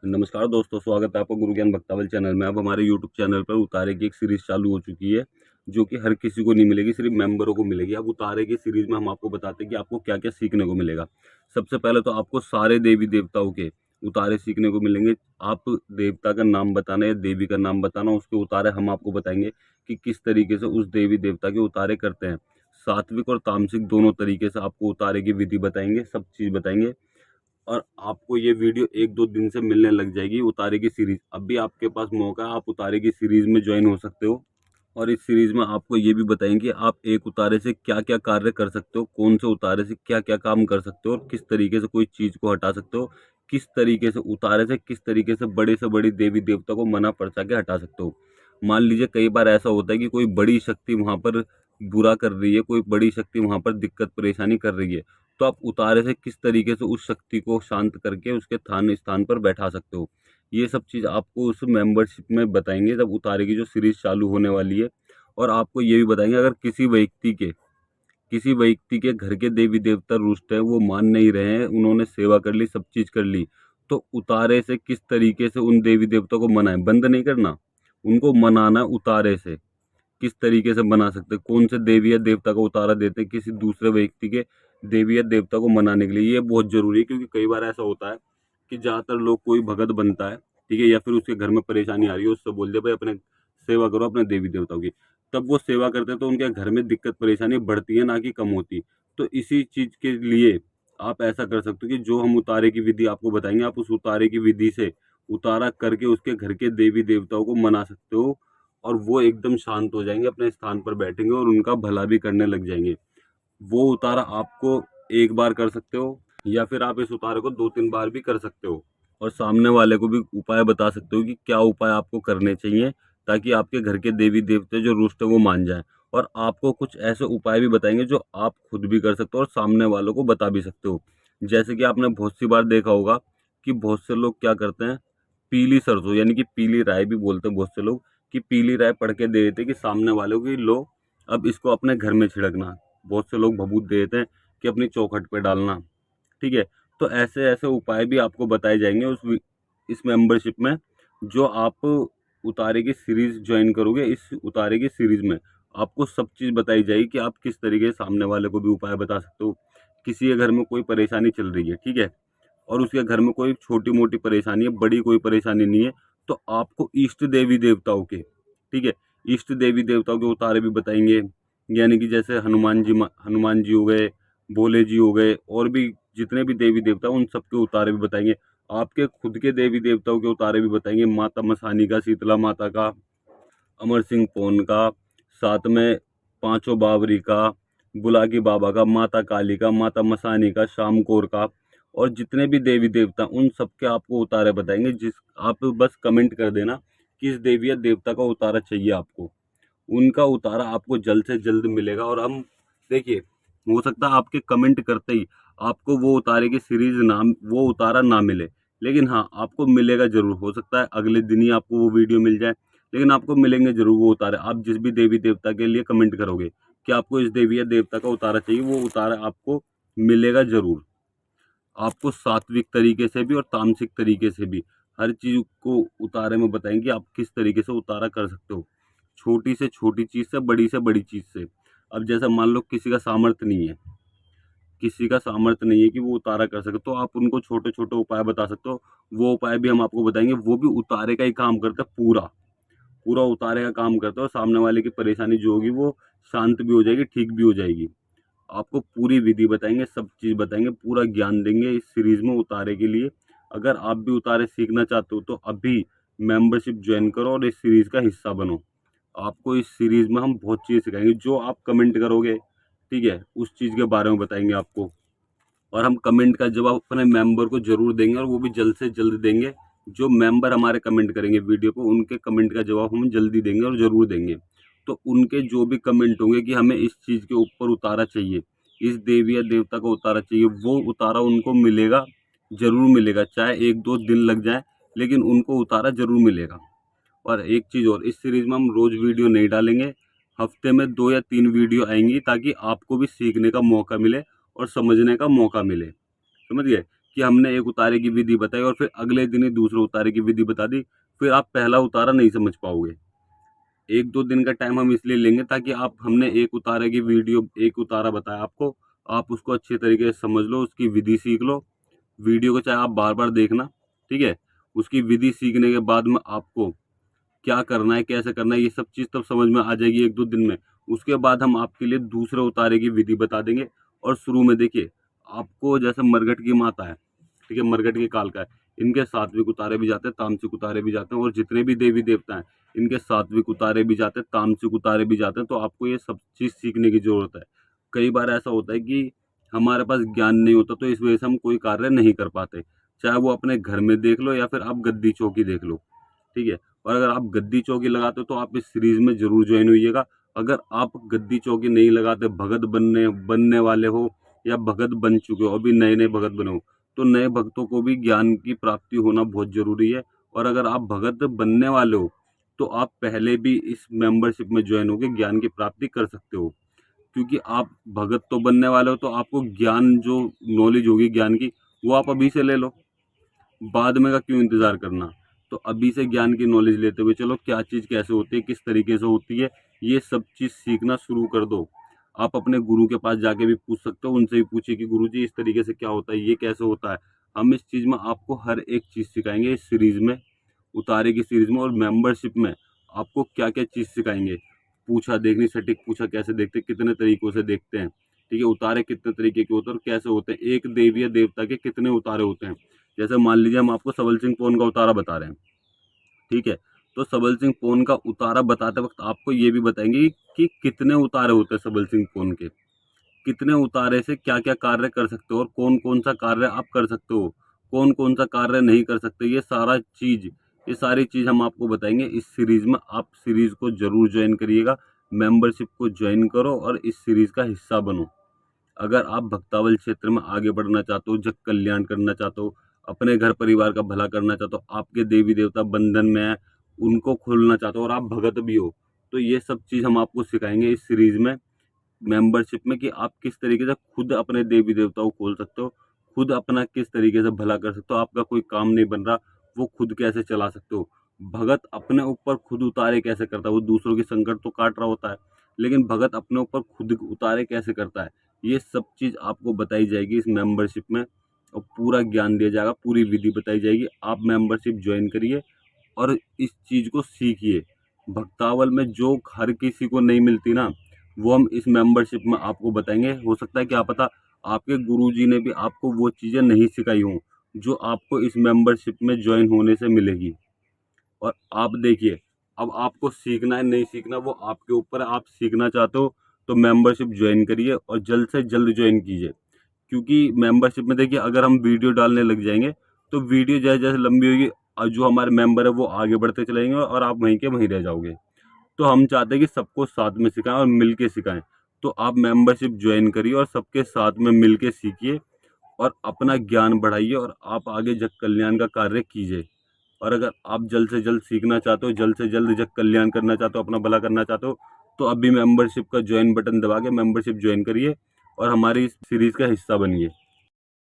नमस्कार दोस्तों, स्वागत है आपका गुरु ज्ञान भक्तावल चैनल में। अब हमारे यूट्यूब चैनल पर उतारे की एक सीरीज चालू हो चुकी है, जो कि हर किसी को नहीं मिलेगी, सिर्फ मेंबरों को मिलेगी। अब उतारे की सीरीज में हम आपको बताते हैं कि आपको क्या क्या सीखने को मिलेगा। सबसे पहले तो आपको सारे देवी देवताओं के उतारे सीखने को मिलेंगे। आप देवता का नाम बताना या देवी का नाम बताना, उसके उतारे हम आपको बताएंगे कि किस तरीके से उस देवी देवता के उतारे करते हैं। सात्विक और तामसिक दोनों तरीके से आपको उतारे की विधि बताएंगे, सब चीज बताएंगे। और आपको ये वीडियो 1-2 दिन से मिलने लग जाएगी उतारे की सीरीज। अब भी आपके पास मौका है, आप उतारे की सीरीज में ज्वाइन हो सकते हो। और इस सीरीज में आपको ये भी बताएंगे आप एक उतारे से क्या क्या कार्य कर सकते हो, कौन से उतारे से क्या क्या काम कर सकते हो, और किस तरीके से कोई चीज को हटा सकते हो, किस तरीके से उतारे से किस तरीके से बड़ी देवी देवता को मना परचा के हटा सकते हो। मान लीजिए कई बार ऐसा होता है कि कोई बड़ी शक्ति वहां पर बुरा कर रही है, कोई बड़ी शक्ति वहां पर दिक्कत परेशानी कर रही है, तो आप उतारे से किस तरीके से उस शक्ति को शांत करके उसके स्थान पर बैठा सकते हो। ये सब चीज़ आपको उस मेंबरशिप में बताएंगे जब उतारे की जो सीरीज चालू होने वाली है। और आपको ये भी बताएंगे अगर किसी व्यक्ति के घर के देवी देवता रुष्ट है, वो मान नहीं रहे हैं, उन्होंने सेवा कर ली, सब चीज़ कर ली, तो उतारे से किस तरीके से उन देवी देवता को मनाएं। बंद नहीं करना, उनको मनाना उतारे से। किस तरीके से बना सकते हैं, कौन से देवी या देवता का उतारा देते हैं किसी दूसरे व्यक्ति के देवी या देवता को मनाने के लिए। ये बहुत जरूरी है, क्योंकि कई बार ऐसा होता है कि ज्यादातर लोग, कोई भगत बनता है, ठीक है, या फिर उसके घर में परेशानी आ रही है, उससे बोल दे भाई अपने सेवा करो अपने देवी देवताओं की। तब वो सेवा करते हैं तो उनके घर में दिक्कत परेशानी बढ़ती है, ना कि कम होती। तो इसी चीज के लिए आप ऐसा कर सकते हो कि जो हम उतारे की विधि आपको बताएंगे, आप उस उतारे की विधि से उतारा करके उसके घर के देवी देवताओं को मना सकते हो। और वो एकदम शांत हो जाएंगे, अपने स्थान पर बैठेंगे और उनका भला भी करने लग जाएंगे। वो उतारा आपको एक बार कर सकते हो, या फिर आप इस उतारे को 2-3 बार भी कर सकते हो। और सामने वाले को भी उपाय बता सकते हो कि क्या उपाय आपको करने चाहिए, ताकि आपके घर के देवी देवते जो रुष्ट है वो मान जाए। और आपको कुछ ऐसे उपाय भी बताएंगे जो आप खुद भी कर सकते हो और सामने वालों को बता भी सकते हो। जैसे कि आपने बहुत सी बार देखा होगा कि बहुत से लोग क्या करते हैं, पीली सरसों यानी कि पीली राय भी बोलते हैं बहुत से लोग, कि पीली राय पढ़ के दे देते कि सामने वालों की लो, अब इसको अपने घर में छिड़कना। बहुत से लोग भभूत दे देते हैं कि अपनी चौखट पे डालना, ठीक है। तो ऐसे ऐसे उपाय भी आपको बताए जाएंगे इस मेंबरशिप में। जो आप उतारे की सीरीज ज्वाइन करोगे, इस उतारे की सीरीज में आपको सब चीज़ बताई जाएगी कि आप किस तरीके से सामने वाले को भी उपाय बता सकते हो। किसी के घर में कोई परेशानी चल रही है, ठीक है, और उसके घर में कोई छोटी मोटी परेशानी है, बड़ी कोई परेशानी नहीं है, तो आपको इष्ट देवी देवताओं के, ठीक है, इष्ट देवी देवताओं के उतारे भी बताएंगे। यानी कि जैसे हनुमान जी हो गए, भोले जी हो गए, और भी जितने भी देवी देवता उन सबके उतारे भी बताएंगे। आपके खुद के देवी देवताओं के उतारे भी बताएंगे, माता मसानी का, शीतला माता का, अमर सिंह पौन का, साथ में पांचों बावरी का, बुलाकी बाबा का, माता काली का, माता मसानी का, शाम कौर का, और जितने भी देवी देवता उन सबके आपको उतारे बताएंगे। जिस आप बस कमेंट कर देना किस देवी या देवता का उतारा चाहिए आपको, उनका उतारा आपको जल्द से जल्द मिलेगा। और हम देखिए, हो सकता है आपके कमेंट करते ही आपको वो उतारे की सीरीज नाम वो उतारा ना मिले, लेकिन हाँ आपको मिलेगा जरूर। हो सकता है अगले दिन ही आपको वो वीडियो मिल जाए, लेकिन आपको मिलेंगे जरूर वो उतारे। आप जिस भी देवी देवता के लिए कमेंट करोगे कि आपको इस देवी या देवता का उतारा चाहिए, वो उतारा आपको मिलेगा जरूर। आपको सात्विक तरीके से भी और तामसिक तरीके से भी हर चीज को उतारे में बताएंगे आप किस तरीके से उतारा कर सकते हो, छोटी से छोटी चीज से बड़ी चीज से। अब जैसा मान लो किसी का सामर्थ्य नहीं है कि वो उतारा कर सके, तो आप उनको छोटे छोटे उपाय बता सकते हो। वो उपाय भी हम आपको बताएंगे, वो भी उतारे का ही काम करता है, पूरा पूरा उतारे का काम करता है। और सामने वाले की परेशानी जो होगी वो शांत भी हो जाएगी, ठीक भी हो जाएगी। आपको पूरी विधि बताएंगे, सब चीज बताएंगे, पूरा ज्ञान देंगे इस सीरीज में उतारे के लिए। अगर आप भी उतारे सीखना चाहते हो तो अभी मेंबरशिप ज्वाइन करो और इस सीरीज का हिस्सा बनो। आपको इस सीरीज में हम बहुत चीज सिखाएंगे, जो आप कमेंट करोगे, ठीक है, उस चीज के बारे में बताएंगे आपको। और हम कमेंट का जवाब अपने मेंबर को जरूर देंगे, और वो भी जल्द से जल्द देंगे। जो मेंबर हमारे कमेंट करेंगे वीडियो को, उनके कमेंट का जवाब हम जल्दी देंगे और जरूर देंगे। तो उनके जो भी कमेंट होंगे कि हमें इस चीज के ऊपर उतारा चाहिए, इस देवी या देवता को उतारा चाहिए, वो उतारा उनको मिलेगा, जरूर मिलेगा। चाहे 1-2 दिन लग जाए, लेकिन उनको उतारा जरूर मिलेगा। और एक चीज और, इस सीरीज में हम रोज वीडियो नहीं डालेंगे, हफ्ते में 2 या 3 वीडियो आएंगी, ताकि आपको भी सीखने का मौका मिले और समझने का मौका मिले। समझ गए कि हमने एक उतारे की विधि बताई और फिर अगले दिन ही दूसरे उतारे की विधि बता दी, फिर आप पहला उतारा नहीं समझ पाओगे। 1-2 दिन का टाइम हम इसलिए लेंगे ताकि आप हमने एक उतारे की वीडियो, एक उतारा बताया आपको, आप उसको अच्छे तरीके से समझ लो, उसकी विधि सीख लो। वीडियो को चाहे आप बार-बार देखना, ठीक है? उसकी विधि सीखने के बाद में आपको क्या करना है, कैसे करना है, ये सब चीज़ तब समझ में आ जाएगी 1-2 दिन में। उसके बाद हम आपके लिए दूसरे उतारे की विधि बता देंगे। और शुरू में देखिए, आपको जैसे मरघट की माता है, ठीक है? मरघट की कालका है, इनके सात्विक उतारे भी जाते हैं, तामसिक उतारे भी जाते हैं, और जितने भी देवी-देवता हैं, इनके सात्विक उतारे भी जाते हैं, तामसिक उतारे भी जाते हैं। तो आपको ये सब चीज़ सीखने की ज़रूरत है। कई बार ऐसा होता है कि हमारे पास ज्ञान नहीं होता, तो इस वजह से हम कोई कार्य नहीं कर पाते। चाहे वो अपने घर में देख लो या फिर आप गद्दी चौकी देख लो, ठीक है? और अगर आप गद्दी चौकी लगाते हो तो आप इस सीरीज में जरूर ज्वाइन होइएगा। अगर आप गद्दी चौकी नहीं लगाते, भगत बनने वाले हो या भगत बन चुके हो, अभी नए नए भगत बने हो, तो नए भक्तों को भी ज्ञान की प्राप्ति होना बहुत जरूरी है। और अगर आप भगत बनने वाले हो तो आप पहले भी इस मेंबरशिप में ज्वाइन होकर ज्ञान की प्राप्ति कर सकते हो। क्योंकि आप भगत तो बनने वाले हो, तो आपको ज्ञान, जो नॉलेज होगी ज्ञान की, वो आप अभी से ले लो, बाद में का क्यों इंतजार करना। तो अभी से ज्ञान की नॉलेज लेते हुए चलो, क्या चीज़ कैसे होती है, किस तरीके से होती है, ये सब चीज़ सीखना शुरू कर दो। आप अपने गुरु के पास जाके भी पूछ सकते हो, उनसे भी पूछिए कि गुरुजी इस तरीके से क्या होता है, ये कैसे होता है। हम इस चीज़ में आपको हर एक चीज़ सिखाएंगे इस सीरीज में, उतारे की सीरीज में। और मेंबरशिप में आपको क्या क्या चीज़ सिखाएंगे, पूछा देखनी, सटीक पूछा कैसे देखते हैं, कितने तरीकों से देखते हैं, ठीक है? उतारे कितने तरीके के होते हैं और कैसे होते हैं, एक देवी या देवता के कितने उतारे होते हैं। जैसे मान लीजिए हम आपको सबल सिंह पौन का उतारा बता रहे हैं, ठीक है? तो सबल सिंह पौन का उतारा बताते वक्त आपको ये भी बताएंगे कि कितने उतारे होते हैं सबल सिंह पौन के, कितने उतारे से क्या क्या कार्य कर सकते हो और कौन कौन सा कार्य आप कर सकते हो, कौन कौन सा कार्य नहीं कर सकते। ये सारी चीज हम आपको बताएंगे इस सीरीज में। आप सीरीज को जरूर ज्वाइन करिएगा, मेंबरशिप को ज्वाइन करो और इस सीरीज का हिस्सा बनो। अगर आप भक्तावल क्षेत्र में आगे बढ़ना चाहते हो, जग कल्याण करना चाहते हो, अपने घर परिवार का भला करना चाहते हो, आपके देवी देवता बंधन में है, उनको खोलना चाहते हो और आप भगत भी हो, तो ये सब चीज़ हम आपको सिखाएंगे इस सीरीज में, मेंबरशिप में, कि आप किस तरीके से खुद अपने देवी देवताओं को खोल सकते हो, खुद अपना किस तरीके से भला कर सकते हो। आपका कोई काम नहीं बन रहा, वो खुद कैसे चला सकते हो। भगत अपने ऊपर खुद उतारे कैसे करता है, वो दूसरों की संकट तो काट रहा होता है, लेकिन भगत अपने ऊपर खुद उतारे कैसे करता है, ये सब चीज़ आपको बताई जाएगी इस मेंबरशिप में। और पूरा ज्ञान दिया जाएगा, पूरी विधि बताई जाएगी। आप मेंबरशिप ज्वाइन करिए और इस चीज़ को सीखिए। भक्तावल में जो हर किसी को नहीं मिलती ना, वो हम इस मेंबरशिप में आपको बताएंगे। हो सकता है क्या पता आपके गुरुजी ने भी आपको वो चीज़ें नहीं सिखाई हों जो आपको इस मेंबरशिप में ज्वाइन होने से मिलेगी। और आप देखिए, अब आपको सीखना है नहीं सीखना वो आपके ऊपर है। आप सीखना चाहते हो तो मेंबरशिप ज्वाइन करिए और जल्द से जल्द ज्वाइन कीजिए। क्योंकि मेंबरशिप में देखिए, अगर हम वीडियो डालने लग जाएंगे तो वीडियो जैसे जैसे लंबी होगी और जो हमारे मेंबर है वो आगे बढ़ते चले जाएंगे और आप वहीं के वहीं रह जाओगे। तो हम चाहते हैं कि सबको साथ में सिखाएं और मिल के सिखाएं। तो आप मेंबरशिप ज्वाइन करिए और सबके साथ में मिल के सीखिए और अपना ज्ञान बढ़ाइए और आप आगे जग कल्याण का कार्य कीजिए। और अगर आप जल्द से जल्द सीखना चाहते हो, जल्द से जल्द जग कल्याण करना चाहते हो, अपना भला करना चाहते हो, तो अभी मेंबरशिप का ज्वाइन बटन दबा के मेंबरशिप ज्वाइन करिए और हमारी इस सीरीज का हिस्सा बनिए।